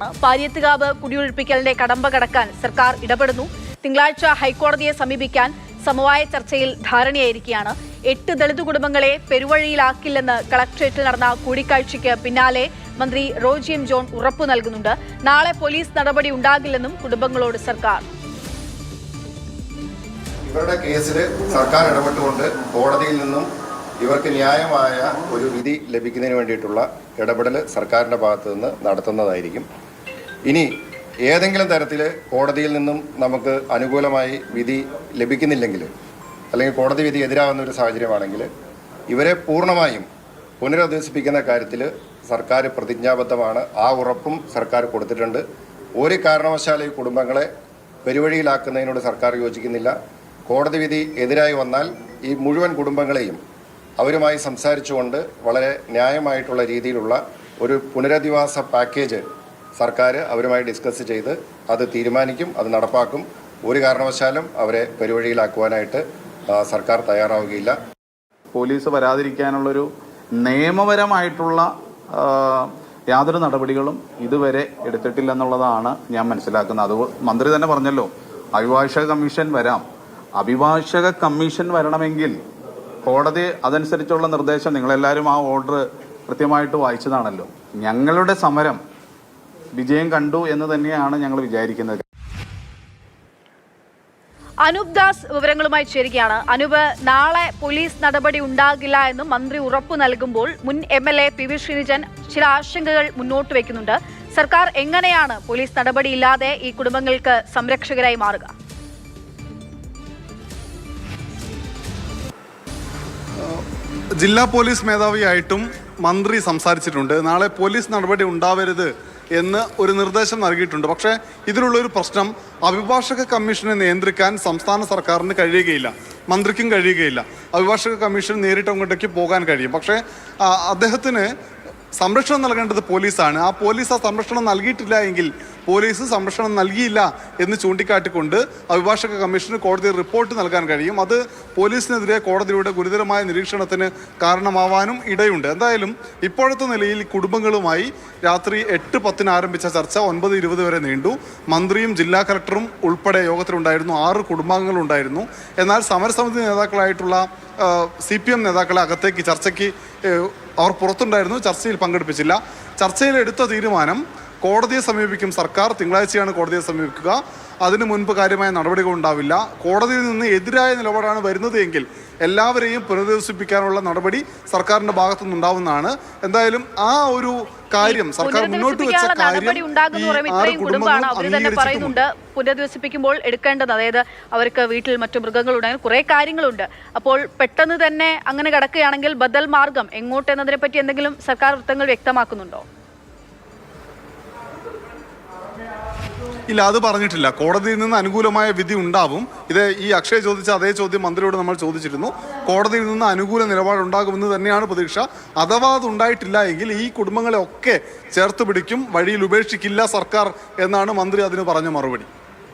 പാരിയത്തുകാവ് കുടിയൊഴിപ്പിക്കലിന്റെ കടമ്പ കടക്കാൻ സർക്കാർ ഇടപെടുന്നു. തിങ്കളാഴ്ച ഹൈക്കോടതിയെ സമീപിക്കാൻ സമവായ ചർച്ചയിൽ ധാരണയായിരിക്കുകയാണ്. 8 ദളിത് കുടുംബങ്ങളെ പെരുവഴിയിലാക്കില്ലെന്ന് കളക്ടറേറ്റിൽ നടന്ന കൂടിക്കാഴ്ചയ്ക്ക് പിന്നാലെ മന്ത്രി റോജി എം ജോൺ ഉറപ്പു നൽകുന്നുണ്ട്. നാളെ പോലീസ് നടപടി ഉണ്ടാകില്ലെന്നും കുടുംബങ്ങളോട് സർക്കാർ. ഇവരുടെ കേസിൽ സർക്കാർ ഇടപെട്ടുകൊണ്ട് കോടതിയിൽ നിന്നും ഇവർക്ക് ന്യായമായ ഒരു വിധി ലഭിക്കുന്നതിന് വേണ്ടിയിട്ടുള്ള ഇടപെടൽ സർക്കാരിൻ്റെ ഭാഗത്തു നിന്ന് നടത്തുന്നതായിരിക്കും. ഇനി ഏതെങ്കിലും തരത്തിൽ കോടതിയിൽ നിന്നും നമുക്ക് അനുകൂലമായി വിധി ലഭിക്കുന്നില്ലെങ്കിൽ, അല്ലെങ്കിൽ കോടതി വിധി എതിരാകുന്ന ഒരു സാഹചര്യമാണെങ്കിൽ ഇവരെ പൂർണ്ണമായും പുനരധിവസിപ്പിക്കുന്ന കാര്യത്തിൽ സർക്കാർ പ്രതിജ്ഞാബദ്ധമാണ്. ആ ഉറപ്പും സർക്കാർ കൊടുത്തിട്ടുണ്ട്. ഒരു കാരണവശാലും ഈ കുടുംബങ്ങളെ പെരുവഴിയിലാക്കുന്നതിനോട് സർക്കാർ യോജിക്കുന്നില്ല. കോടതി വിധി എതിരായി വന്നാൽ ഈ മുഴുവൻ കുടുംബങ്ങളെയും അവരുമായി സംസാരിച്ചുകൊണ്ട് വളരെ ന്യായമായിട്ടുള്ള രീതിയിലുള്ള ഒരു പുനരധിവാസ പാക്കേജ് സർക്കാർ അവരുമായി ഡിസ്കസ് ചെയ്ത് അത് തീരുമാനിക്കും, അത് നടപ്പാക്കും. ഒരു കാരണവശാലും അവരെ പെരുവഴിയിലാക്കുവാനായിട്ട് സർക്കാർ തയ്യാറാവുകയില്ല. പോലീസ് വരാതിരിക്കാനുള്ളൊരു നിയമപരമായിട്ടുള്ള യാതൊരു നടപടികളും ഇതുവരെ എടുത്തിട്ടില്ലെന്നുള്ളതാണ് ഞാൻ മനസ്സിലാക്കുന്നത്. അത് മന്ത്രി തന്നെ പറഞ്ഞല്ലോ, അഭിഭാഷക കമ്മീഷൻ വരാം. അഭിഭാഷക കമ്മീഷൻ വരണമെങ്കിൽ കോടതി അതനുസരിച്ചുള്ള നിർദ്ദേശം, നിങ്ങളെല്ലാവരും ആ ഓർഡർ കൃത്യമായിട്ട് വായിച്ചതാണല്ലോ. ഞങ്ങളുടെ സമരം വിജയം കണ്ടു എന്ന് തന്നെയാണ് ഞങ്ങൾ വിചാരിക്കുന്നത്. അനൂപ് ദാസ് വിവരങ്ങളുമായി ചേരുകയാണ്. അനൂപ്, നാളെ പോലീസ് നടപടി ഉണ്ടാകില്ല എന്നും മന്ത്രി ഉറപ്പു നൽകുമ്പോൾ മുൻ MLA PV ശ്രീനിജൻ ചില ആശങ്കകൾ മുന്നോട്ട് വയ്ക്കുന്നുണ്ട്. സർക്കാർ എങ്ങനെയാണ് പോലീസ് നടപടിയില്ലാതെ ഈ കുടുംബങ്ങൾക്ക് സംരക്ഷകരായി മാറുക? ജില്ലാ പോലീസ് മേധാവിയായിട്ടും മന്ത്രി സംസാരിച്ചിട്ടുണ്ട്. നാളെ പോലീസ് നടപടി ഉണ്ടാവരുത് എന്ന് ഒരു നിർദ്ദേശം നൽകിയിട്ടുണ്ട്. പക്ഷേ ഇതിനുള്ളൊരു പ്രശ്നം, അഭിഭാഷക കമ്മീഷനെ നിയന്ത്രിക്കാൻ സംസ്ഥാന സർക്കാരിന് കഴിയുകയില്ല, മന്ത്രിക്കും കഴിയുകയില്ല. അഭിഭാഷക കമ്മീഷൻ നേരിട്ട് അങ്ങോട്ടേക്ക് പോകാൻ കഴിയും. പക്ഷേ അദ്ദേഹത്തിന് സംരക്ഷണം നൽകേണ്ടത് പോലീസാണ്. ആ പോലീസ് ആ സംരക്ഷണം നൽകിയിട്ടില്ല എങ്കിൽ പോലീസ് സംരക്ഷണം നൽകിയില്ല എന്ന് ചൂണ്ടിക്കാട്ടിക്കൊണ്ട് അഭിഭാഷക കമ്മീഷന് കോടതി റിപ്പോർട്ട് നൽകാൻ കഴിയും. അത് പോലീസിനെതിരെ കോടതിയുടെ ഗുരുതരമായ നിരീക്ഷണത്തിന് കാരണമാവാനും ഇടയുണ്ട്. എന്തായാലും ഇപ്പോഴത്തെ നിലയിൽ കുടുംബങ്ങളുമായി രാത്രി 8:10 ആരംഭിച്ച ചർച്ച 9:20 വരെ നീണ്ടു. മന്ത്രിയും ജില്ലാ കളക്ടറും ഉൾപ്പെടെ യോഗത്തിലുണ്ടായിരുന്നു. 6 കുടുംബാംഗങ്ങളുണ്ടായിരുന്നു. എന്നാൽ സമരസമിതി നേതാക്കളായിട്ടുള്ള CPM നേതാക്കളെ അകത്തേക്ക് ചർച്ചയ്ക്ക് അവർ പുറത്തുണ്ടായിരുന്നു. ചർച്ചയിൽ പങ്കെടുപ്പിച്ചില്ല. ചർച്ചയിൽ എടുത്ത തീരുമാനം, കോടതിയെ സമീപിക്കും സർക്കാർ. തിങ്കളാഴ്ചയാണ് കോടതിയെ സമീപിക്കുക. അതിനു മുൻപ് കാര്യമായ നടപടികൾ ഉണ്ടാവില്ല. കോടതിയിൽ നിന്ന് എതിരായ നിലപാടാണ് വരുന്നത് എങ്കിൽ എല്ലാവരെയും പുനരധിവസിപ്പിക്കാനുള്ള നടപടി സർക്കാരിന്റെ ഭാഗത്തു നിന്നുണ്ടാവുന്നതാണ്. എന്തായാലും ആ ഒരു കാര്യം സർക്കാർ മുന്നോട്ട് വെച്ച പറയുന്നുണ്ട്. പുനരധിവസിപ്പിക്കുമ്പോൾ എടുക്കേണ്ടത്, അതായത് അവർക്ക് വീട്ടിൽ മറ്റു മൃഗങ്ങളുണ്ടെങ്കിൽ കുറെ കാര്യങ്ങളുണ്ട്. അപ്പോൾ പെട്ടെന്ന് തന്നെ അങ്ങനെ കിടക്കുകയാണെങ്കിൽ ബദൽ മാർഗം എങ്ങോട്ടെന്നതിനെ പറ്റി എന്തെങ്കിലും സർക്കാർ വൃത്തങ്ങൾ വ്യക്തമാക്കുന്നുണ്ടോ? ഇല്ല, അത് പറഞ്ഞിട്ടില്ല. കോടതിയിൽ നിന്ന് അനുകൂലമായ വിധി ഉണ്ടാവും. ഇത് ഈ അക്ഷയ് ചോദിച്ച അതേ ചോദ്യം മന്ത്രിയോട് നമ്മൾ ചോദിച്ചിരുന്നു. കോടതിയിൽ നിന്ന് അനുകൂല നിലപാടുണ്ടാകുമെന്ന് തന്നെയാണ് പ്രതീക്ഷ. അഥവാ അത് ഉണ്ടായിട്ടില്ല എങ്കിൽ ഈ കുടുംബങ്ങളെ ഒക്കെ ചേർത്ത് പിടിക്കും, വഴിയിൽ ഉപേക്ഷിക്കില്ല സർക്കാർ എന്നാണ് മന്ത്രി അതിന് പറഞ്ഞ മറുപടി.